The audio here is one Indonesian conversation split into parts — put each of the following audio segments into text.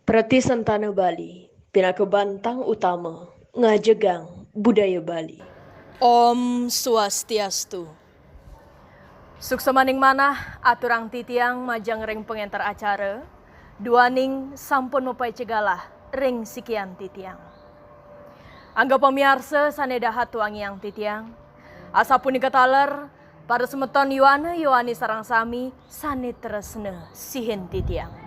Prati Santana Bali, Pinaka Bantang Utama, Ngajegang Budaya Bali. Om Swastiastu. Suksemaning manah aturang titiang majang ring pengentar acara, duaning sampun mepai cegalah ring sikian titiang. Angga pemiarsa sanedahat tuang yang titiang, asapuni kataler pada semeton Yohani sarang sami sane tresne sihin titiang.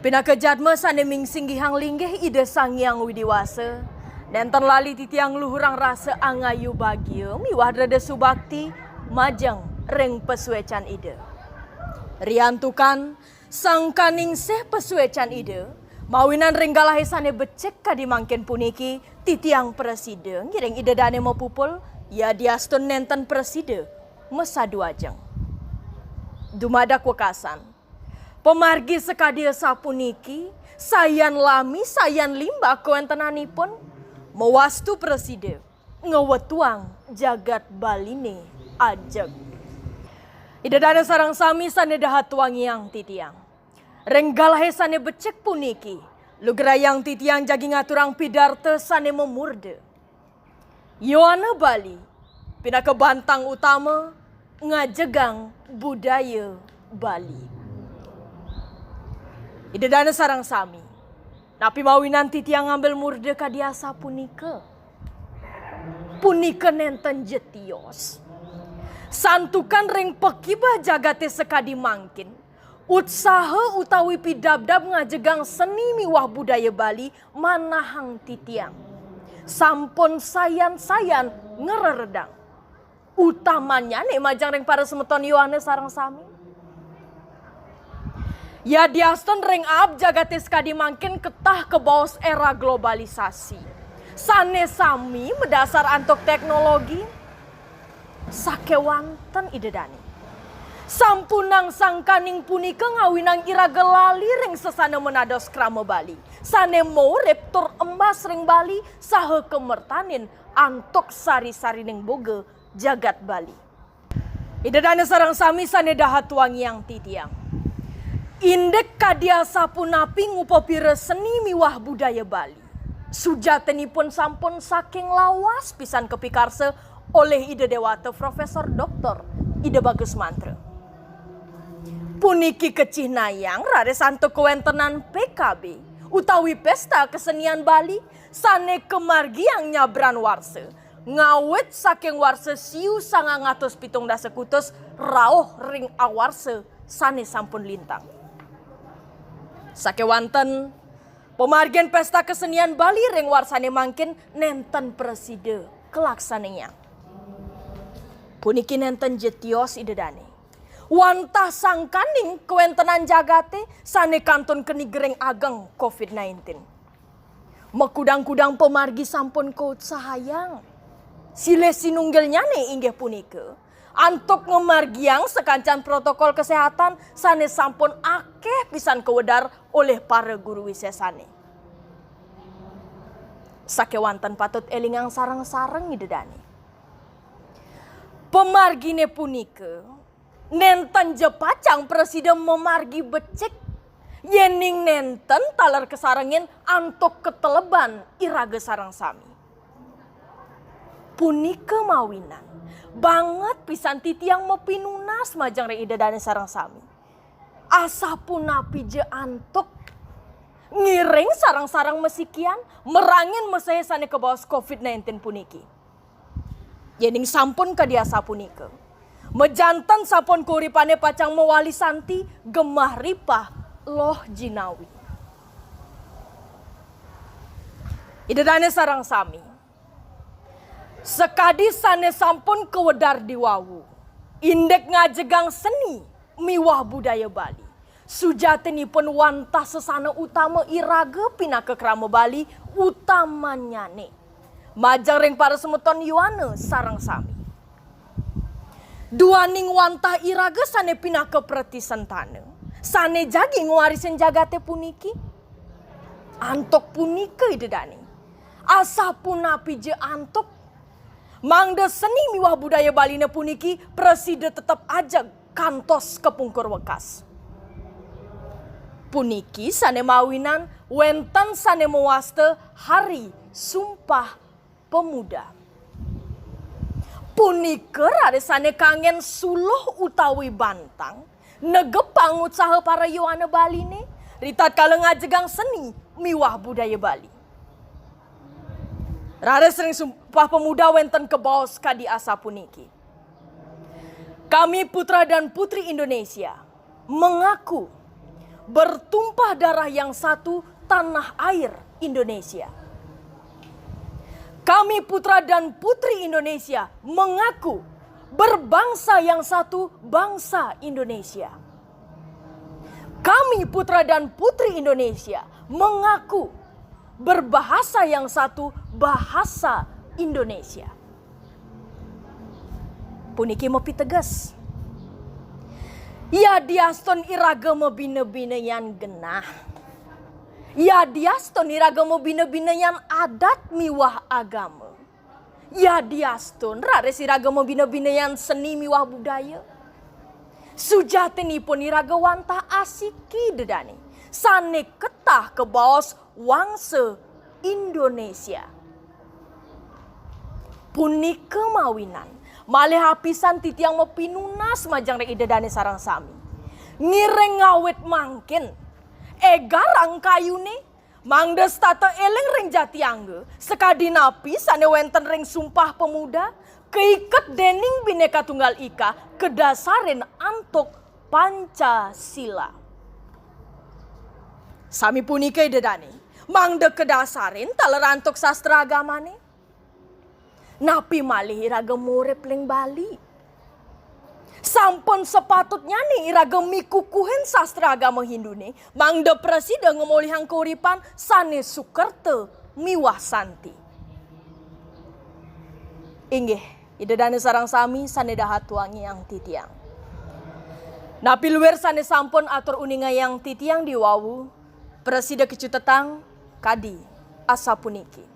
Pinaka jadma sane mingsinggi hang linggih ide sangyang widiwasa, nenten lali titiang luhurang rasa angayu bagio miwah drada subakti majang reng pesuecan ide. Riantukan sang kaning seh pesuecan ide, mawinan reng galahe sane becek kadimangken puniki titiang preside ngireng ide dane mau pupul ya diaston nenten preside mesa duajeng. Dumadak wekasan. Pemargi sekadia sapuniki, sayan lami, sayan limba kewentenanipun, mewastu preside, ngewetuang jagat baline ajeg. Ida dana sarang sami sane dahat tuang yang titiang. Renggalahe sane becek puniki, lugerayang titiang jagi ngaturang pidarte sane memurde. Yoana Bali, pinaka bantang utama, ngajegang budaya Bali. Ida dana sarang sami. Napi mawinan titiang ngambil murde kadiasa punika. Punika nenten jetios. Santukan ring pekibah jagate sekadi mangkin. Utsaha utawi pidabdab ngajegang seni miwah budaya Bali manahang titiang. Sampun sayan-sayan ngereredang. Utamanya nih majang ring para semeton Yohane sarang sami. Ya diaston ring ab jagate sekadi mangkin ketah ke bawah era globalisasi. Sane sami mendasar antok teknologi. Sakewanten idedani. Sampunang sangkaning punika ngawinang ira gelali ring sesana menados krama Bali. Sane mau reptur emas ring Bali sahe kemertanin antok sari-sari ning boge jagat Bali. Idedani sarang sami sane dahat tuang yang titiang. Indek kadia sapunapi ngupopire seni miwah budaya Bali. Sujatenipun sampun saking lawas pisan kepikarse oleh ide dewata Profesor Dr. Ida Bagus Mantra. Puniki kecih nayang rare santo kewentenan PKB utawi pesta kesenian Bali sane kemargiang nyabran warse. Ngawet saking warse siu 970 kutus rauh ring awarse sane sampun lintang. Sakewanten pemargian pesta kesenian Bali ring warsane mangkin nenten preside kelaksananya. Puniki nenten jetios idedane. Wantah sangkaning kewentenan jagate sane kantun kenigereng ageng COVID-19. Mekudang-kudang pemargi sampun kaut sahayang. Sile sinunggelnya nih inggih punike. Antuk ngemargiang sekancan protokol kesehatan sane sampun akeh pisan kewedar oleh para guru wisesane. Sakewanten patut elingang sarang-sarang idedani. Pemargine punike nenten jepacang presiden memargi becek yening nenten taler kesarangin antuk keteleban iraga sarang sami. Punike mawinan banget pisan titiang mepinunas majang ring ida dane sarang sami. Asapun napi je antuk ngiring sarang-sarang mesikian merangin mesehe sane ke bawah COVID-19 puniki. Yening sampun kadia sapunike. Mejantan sapon kuripane pacang mewali santi gemah ripah loh jinawi. Ida dane sarang sami. Sekadi sane sampun kewedar diwawu. Indek ngajegang seni miwah budaya Bali. Sujatenipun wantah sesana utama iraga pinaka krama Bali utamanya nih. Majang ring para semeton Yohane sarang sami. Duaning wantah iraga sane pinaka Prati Santana. Sane jagi ngwarisin jagate puniki. Antok punika idedani. Asapun napi je antok. Mangda seni miwah budaya Bali na puniki preside tetap ajak kantos kepungkur wekas. puniki sane mawinan wenten sane mewaste Hari Sumpah Pemuda. Punike rare sane kangen suluh utawi bantang negepang usaha para Yohana Bali ne ritat kala ngajegang seni miwah budaya Bali. Rare sering Sumpah Pemuda wenten kebaos kadi asa puniki. Kami putra dan putri Indonesia mengaku bertumpah darah yang satu tanah air Indonesia. Kami putra dan putri Indonesia mengaku berbangsa yang satu bangsa Indonesia. Kami putra dan putri Indonesia mengaku berbahasa yang satu bahasa Indonesia. Puniki mopi tegas. Ya diaston iragama bina-bina yang genah. Ya diaston iragama bina-bina yang adat miwah agama. Ya diaston rare iragama bina-bina yang seni miwah budaya. Sujatini pun iraga wanta asiki dedani. Sane ketah ke baos wangsa Indonesia. Puni kemawinan. Malih hapisan titiang mepinunas majang rek idedane sarang sami. Ngireng ngawet mangkin. Garang kayune. Mangdes tata eleng ring jati angge. Sekadi napi sane wenten ring Sumpah Pemuda. Keiket dening Bhinneka Tunggal Ika. Kedasarin antuk Pancasila. Sami punike idedane. Mangde kedasarin talerantuk sastra agamane. Napi malih iraga murep leng Bali. Sampun sepatutnya nih iraga mikukuhen sastra agama Hindu nih. Mangde presiden ngemolihang keuripan sane Sukerte miwah santi. Inggih, idedane sarang sami sane dahat wangi yang titiang. Napi luwer sane sampun atur uninga yang titiang diwawu. Presiden kecutetang kadi asa puniki.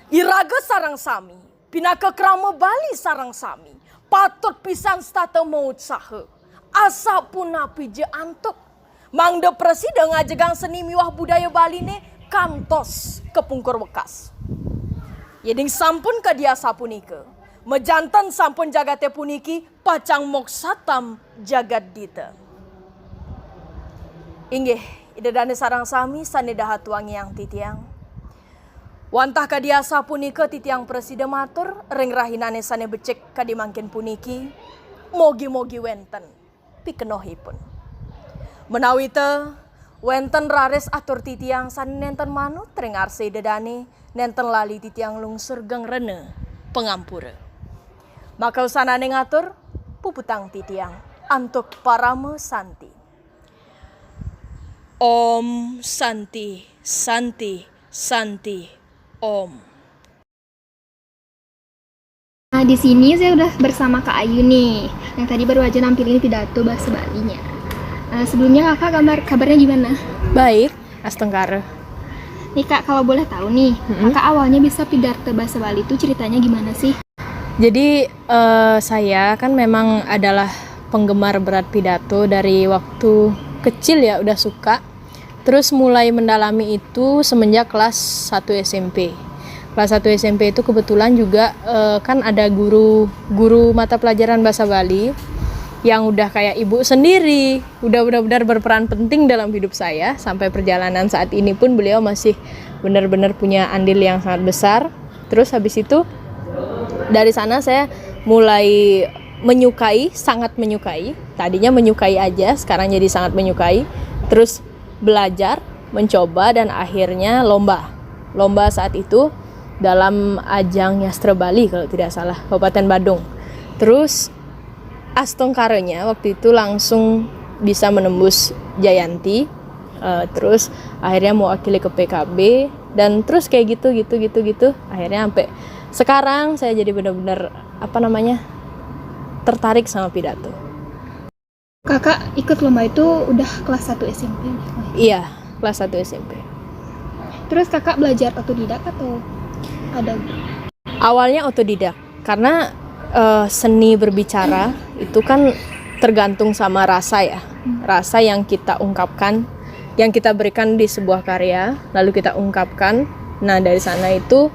Iraga sarang sami, pinaka krama Bali sarang sami, patut pisan stata maut sahe, asa pun napi je antuk. Mangde presiden ngajegang seni miwah budaya Bali ne kantos kepungkur wekas. Yeding sampun kadiasa punike, mejantan sampun jagate puniki pacang moksatam jagad dita. Inggih, idedane sarang sami sane dahat wangi yang titiang. Wantah kadiasa punike titiang presiden matur ring rahinane sane becek kadimangkin puniki mogi-mogi wenten pikenohipun. Menawi teu wenten rares atur titiang sane nenten manut ring arse dedane nenten lali titiang lungsur geng rene pengampura. Maka usanane ngatur puputang titiang antuk parame santi. Om Santi Santi Santi Om. Nah, di sini saya udah bersama Kak Ayu nih, yang tadi baru aja nampilin pidato bahasa Balinya. Sebelumnya kakak kabarnya gimana? Baik, astengkara. Nih Kak, kalau boleh tahu nih, kakak awalnya bisa pidato bahasa Bali itu ceritanya gimana sih? Jadi saya kan memang adalah penggemar berat pidato dari waktu kecil ya, udah suka. Terus mulai mendalami itu semenjak kelas 1 SMP. Kelas 1 SMP itu kebetulan juga kan ada guru mata pelajaran bahasa Bali yang udah kayak ibu sendiri, udah benar-benar berperan penting dalam hidup saya. Sampai perjalanan saat ini pun beliau masih benar-benar punya andil yang sangat besar. Terus habis itu dari sana saya mulai menyukai, sangat menyukai. Tadinya menyukai aja, sekarang jadi sangat menyukai. Terus belajar, mencoba, dan akhirnya lomba saat itu dalam ajang Yastra Bali kalau tidak salah, Kabupaten Badung. Terus astengkaranya waktu itu langsung bisa menembus Jayanti, terus akhirnya mewakili ke PKB, dan terus kayak gitu akhirnya sampai sekarang saya jadi benar-benar tertarik sama pidato. Kakak ikut lomba itu udah kelas 1 SMP? Iya, kelas 1 SMP. Terus kakak belajar otodidak atau ada? Awalnya otodidak, karena seni berbicara itu kan tergantung sama rasa ya. rasa yang kita ungkapkan, yang kita berikan di sebuah karya, lalu kita ungkapkan. Nah dari sana itu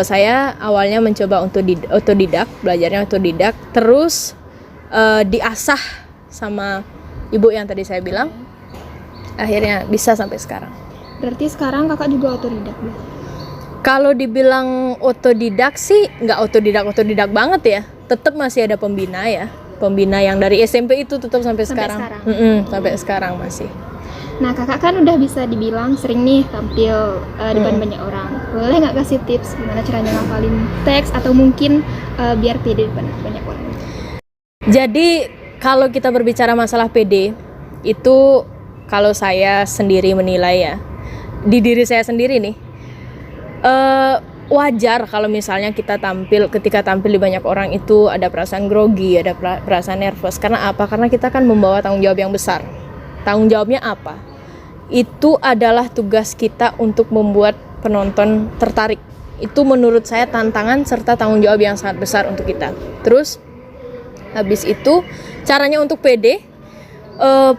saya awalnya mencoba untuk otodidak, belajarnya otodidak, terus diasah sama ibu yang tadi saya bilang, akhirnya bisa sampai sekarang. Berarti sekarang kakak juga otodidak? Kalau dibilang otodidak sih nggak otodidak banget ya, tetap masih ada pembina ya, pembina yang dari SMP itu tetap sampai sekarang. Sampai sekarang masih. Nah kakak kan udah bisa dibilang sering nih tampil depan banyak orang. Boleh nggak kasih tips gimana caranya ngafalin teks atau mungkin biar pede depan banyak orang? Jadi kalau kita berbicara masalah pede itu, kalau saya sendiri menilai ya, di diri saya sendiri nih, wajar kalau misalnya ketika tampil di banyak orang itu ada perasaan grogi, ada perasaan nervous. Karena apa? Karena kita kan membawa tanggung jawab yang besar. Tanggung jawabnya apa? Itu adalah tugas kita untuk membuat penonton tertarik. Itu menurut saya tantangan serta tanggung jawab yang sangat besar untuk kita. Terus habis itu caranya untuk pede,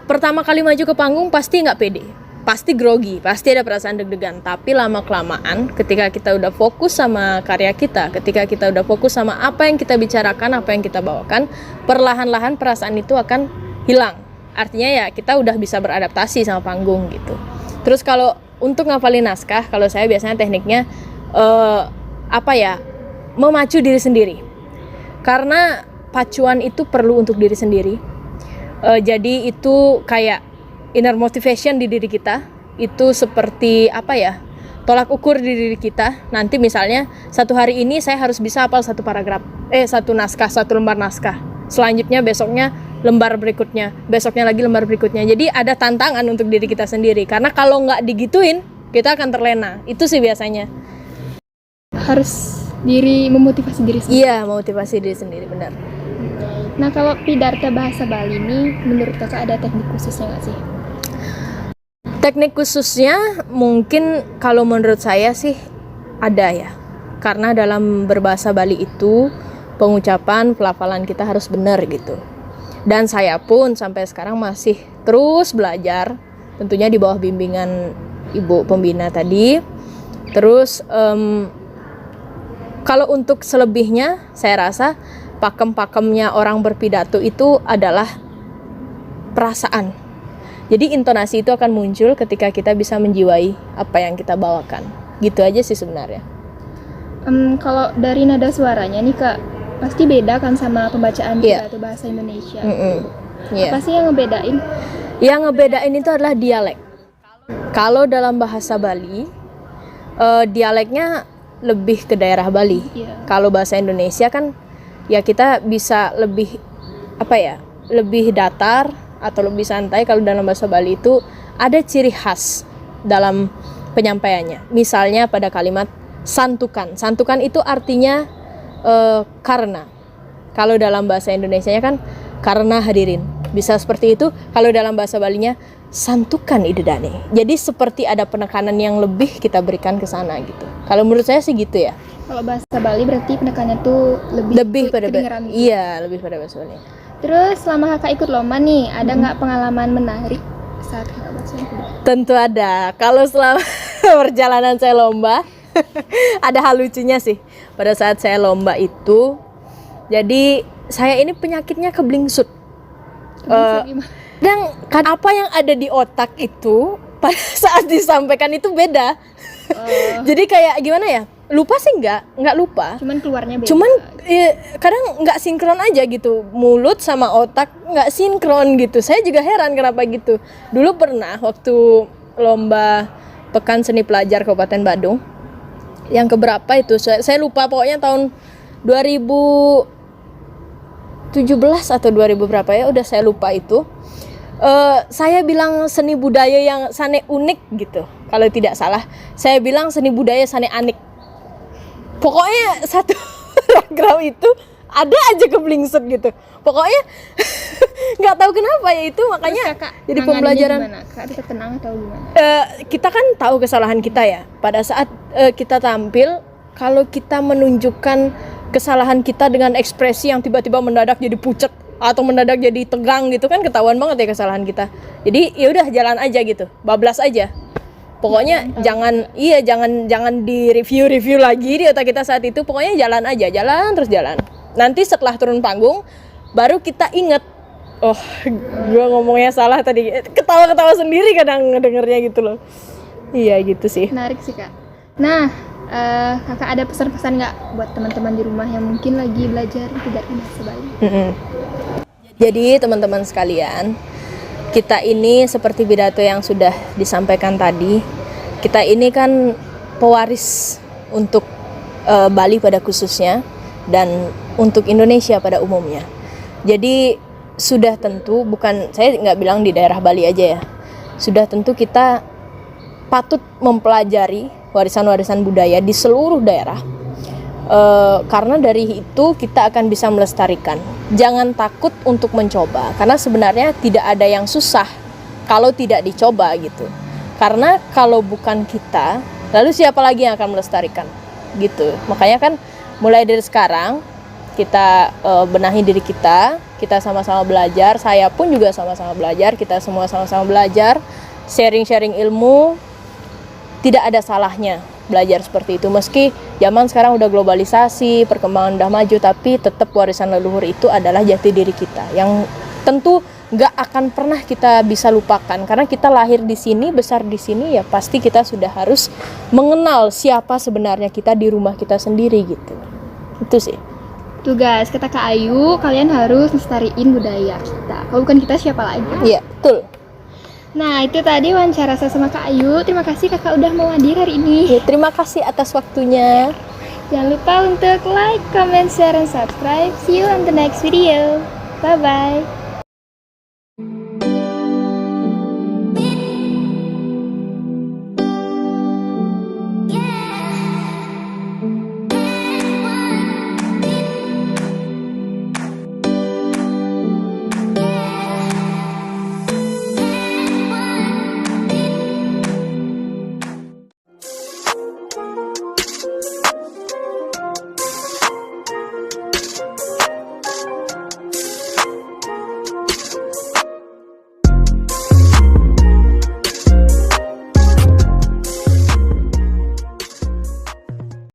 pertama kali maju ke panggung pasti nggak pede, pasti grogi, pasti ada perasaan deg-degan. Tapi lama-kelamaan ketika kita udah fokus sama karya kita, ketika kita udah fokus sama apa yang kita bicarakan, apa yang kita bawakan, perlahan-lahan perasaan itu akan hilang. Artinya ya kita udah bisa beradaptasi sama panggung gitu. Terus kalau untuk ngafalin naskah, kalau saya biasanya tekniknya memacu diri sendiri. Karena pacuan itu perlu untuk diri sendiri. Jadi itu kayak inner motivation di diri kita. Itu seperti tolak ukur di diri kita. Nanti misalnya satu hari ini saya harus bisa hafal satu naskah, satu lembar naskah. Selanjutnya besoknya lembar berikutnya, besoknya lagi lembar berikutnya. Jadi ada tantangan untuk diri kita sendiri. Karena kalau nggak digituin, kita akan terlena. Itu sih biasanya. Harus memotivasi diri sendiri. Iya, motivasi diri sendiri, benar. Nah kalau Pidarta bahasa Bali ini, menurut kakak ada teknik khususnya nggak sih? Teknik khususnya mungkin kalau menurut saya sih ada ya. Karena dalam berbahasa Bali itu pengucapan, pelafalan kita harus benar gitu. Dan saya pun sampai sekarang masih terus belajar, tentunya di bawah bimbingan ibu pembina tadi. Terus kalau untuk selebihnya saya rasa pakem-pakemnya orang berpidato itu adalah perasaan. Jadi intonasi itu akan muncul ketika kita bisa menjiwai apa yang kita bawakan. Gitu aja sih sebenarnya. Kalau dari nada suaranya nih kak, pasti beda kan sama pembacaan pidato bahasa Indonesia. Apa sih yang ngebedain? Yang ngebedain itu adalah dialek. Kalau dalam bahasa Bali, dialeknya lebih ke daerah Bali. Kalau bahasa Indonesia kan ya kita bisa lebih lebih datar atau lebih santai. Kalau dalam bahasa Bali itu ada ciri khas dalam penyampaiannya. Misalnya pada kalimat santukan. Santukan itu artinya karena. Kalau dalam bahasa Indonesianya kan karena hadirin. Bisa seperti itu. Kalau dalam bahasa Balinya santukan idedane. Jadi seperti ada penekanan yang lebih kita berikan ke sana gitu. Kalau menurut saya sih gitu ya. Kalau bahasa Bali berarti penekanannya tuh lebih pada kedengeran gitu. Iya, lebih pada bahasa Bali. Terus selama kakak ikut lomba nih, ada nggak pengalaman menarik saat kakak bahasa Bali? Tentu ada. Kalau selama perjalanan saya lomba ada hal lucunya sih. Pada saat saya lomba itu, jadi saya ini penyakitnya keblingsut. Dan apa yang ada di otak itu pada saat disampaikan itu beda. Jadi kayak gimana ya? Lupa sih nggak lupa. Cuman keluarnya beda. Cuman kadang nggak sinkron aja gitu. Mulut sama otak nggak sinkron gitu. Saya juga heran kenapa gitu. Dulu pernah waktu lomba Pekan Seni Pelajar Kabupaten Badung. Yang keberapa itu? Saya lupa, pokoknya tahun 2017 atau 2000 berapa ya, udah saya lupa itu. Saya bilang seni budaya yang sane unik gitu. Kalau tidak salah, saya bilang seni budaya sane anik. Pokoknya satu paragraf itu ada aja keblingsut gitu. Pokoknya nggak tahu kenapa ya itu, makanya jadi pembelajaran. Gimana? Kak tetap tenang atau gimana? Kita kan tahu kesalahan kita ya. Pada saat kita tampil, kalau kita menunjukkan kesalahan kita dengan ekspresi yang tiba-tiba mendadak jadi pucet, atau mendadak jadi tegang gitu kan ketahuan banget ya kesalahan kita. Jadi ya udah jalan aja gitu, bablas aja. Pokoknya jangan di review lagi di otak kita saat itu. Pokoknya jalan aja, jalan terus jalan. Nanti setelah turun panggung baru kita inget, oh gue ngomongnya salah tadi. Ketawa-ketawa sendiri kadang ngedengernya gitu loh. Iya gitu sih. Menarik sih Kak. Nah, Kakak ada pesan-pesan nggak buat teman-teman di rumah yang mungkin lagi belajar tidak bahasa Bali? Jadi teman-teman sekalian, kita ini seperti pidato yang sudah disampaikan tadi, kita ini kan pewaris untuk Bali pada khususnya dan untuk Indonesia pada umumnya. Jadi sudah tentu, bukan saya nggak bilang di daerah Bali aja ya, sudah tentu kita patut mempelajari warisan-warisan budaya di seluruh daerah. Karena dari itu kita akan bisa melestarikan. Jangan takut untuk mencoba, karena sebenarnya tidak ada yang susah kalau tidak dicoba gitu. Karena kalau bukan kita, lalu siapa lagi yang akan melestarikan gitu. Makanya kan mulai dari sekarang kita benahi diri kita sama-sama belajar. Saya pun juga sama-sama belajar, kita semua sama-sama belajar, sharing-sharing ilmu. Tidak ada salahnya belajar seperti itu, meski zaman sekarang udah globalisasi, perkembangan udah maju, tapi tetap warisan leluhur itu adalah jati diri kita yang tentu nggak akan pernah kita bisa lupakan, karena kita lahir di sini, besar di sini, ya pasti kita sudah harus mengenal siapa sebenarnya kita di rumah kita sendiri gitu. Itu sih. Tuh guys, kata Kak Ayu, kalian harus lestariin budaya kita. Kalau bukan kita siapa lagi? Iya, betul. Nah, itu tadi wawancara saya sama Kak Ayu. Terima kasih Kakak udah mau hadir hari ini. Ya, terima kasih atas waktunya. Jangan lupa untuk like, comment, share, and subscribe. See you on the next video. Bye-bye.